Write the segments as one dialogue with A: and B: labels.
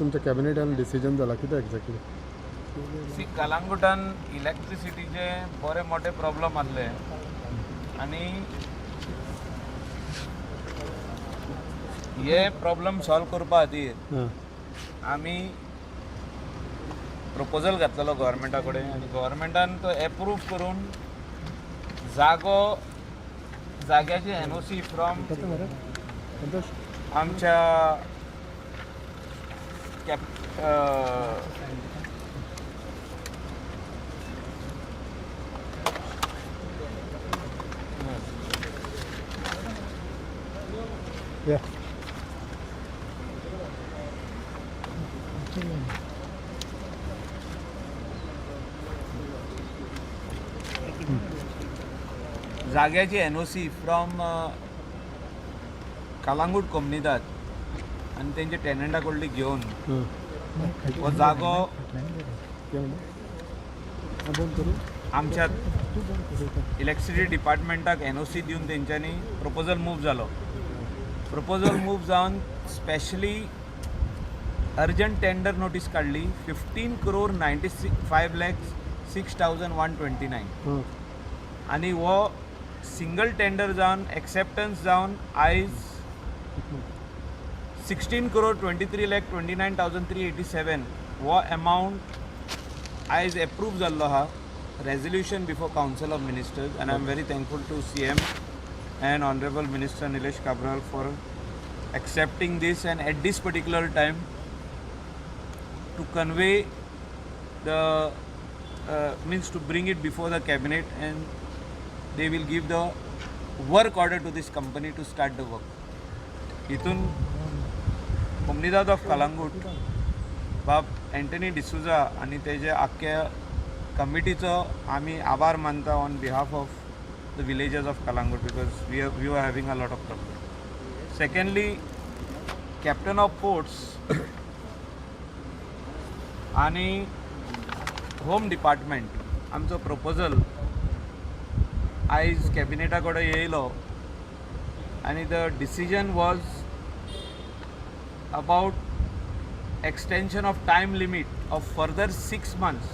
A: तुमच्या कॅबिनेटान डिसिजन जाला कितें एक्झॅक्टली?
B: सी कलांगुटान इलेक्ट्रिसिटीचे बरे मोठे प्रॉब्लेम आसले आणि हे प्रॉब्लेम सॉल्व करपा खातीर आमी प्रपोजल घातलेलो गव्हर्मेंटा कडेन आनी गव्हर्मेंटान तो एप्रूव करून जाग्याची NOC फ्रॉम आमच्या जाग्याची NOC फ्रॉम कलांगूट कोमनिदाद आणि तेंचे टेनंटा कडली घेवन हो जागो आमच्या इलेक्ट्रिसिटी डिपार्टमेंटाक NOC दिवन तेंच्यांनी प्रपोजल मूव जालो. प्रपोजल मूव जावन स्पेशली अर्जंट टेंडर नोटीस काढली 15,95,06,129 आणि वो सिंगल टेंडर जावन एक्सेप्टन्स जावन आयज 16,23,29,387 वो अमाउंट आयज एप्रूव जाल्लो आहा resolution before council of ministers and I am very thankful to CM and Honorable Minister Nilesh Kabral for accepting this and at this particular time to convey the means to bring it before the cabinet and they will give the work order to this company to start the work. इथून कोमनिदाद of Calangute बाब Antony D'Souza आणि तेजे आख्या कमिटीचो आमी आभार मानता on behalf of the villages of Kalangut because we were having a lot of problem. Secondly, Captain of Ports आणि Home Department आमचो proposal आयज कॅबिनेटा कडेन येयलो आणि the decision was about extension of time limit of further 6 months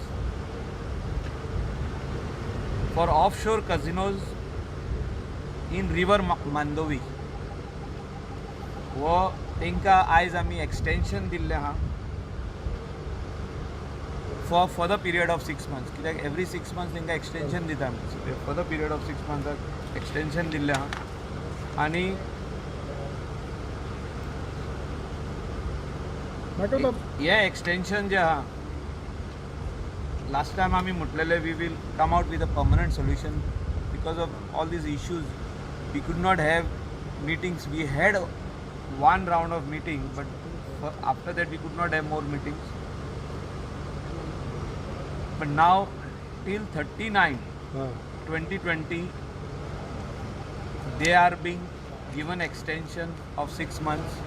B: for offshore casinos in river Mandovi. वो तेंका आयज आमी एक्सटेंशन दिल्ले आहा for the period of 6 months कित्याक एवरी 6 months तेंका एक्सटेंशन दिता आमी for the period of 6 months extension दिल्ले आहा आणि हे एक्सटेंशन जे आहा last time आम्ही म्हटलेले we will come out with a permanent solution because of all these issues we could not have meetings. We had one round of meeting but after that we could not have more meetings, but now till 39/2020 they are being given extension of 6 months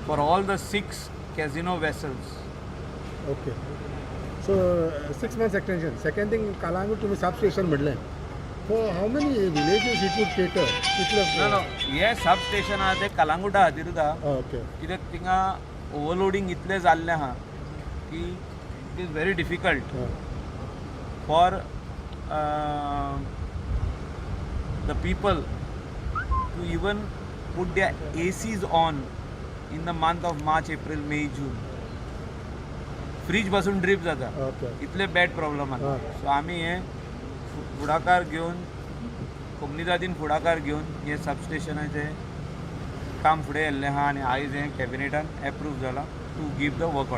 B: for all the 6 casino vessels.
A: Okay. So 6 months extension. Second thing, Kalangut तुम्ही substation म्हटलें. For how many villages it would cater?
B: No. हे substation आहा ते कलांगुटा खातीरूच आहा.
A: Okay.
B: कित्याक थिंगा overloading इतलें जाल्लें आहा की it is very difficult for the people to even put their ACs on in the month of March, April, May, June. Fridge बसून ड्रीप जाता. इतले बॅड प्रॉब्लेम आसा. सो आमी हे फुडाकार घेवन कोमनिदादीन फुडाकार घेवन हे सबस्टेशनाचे काम फुडें व्हेल्लें आहा आनी आयज हें कॅबिनेटान एप्रूव जाला to give the work order.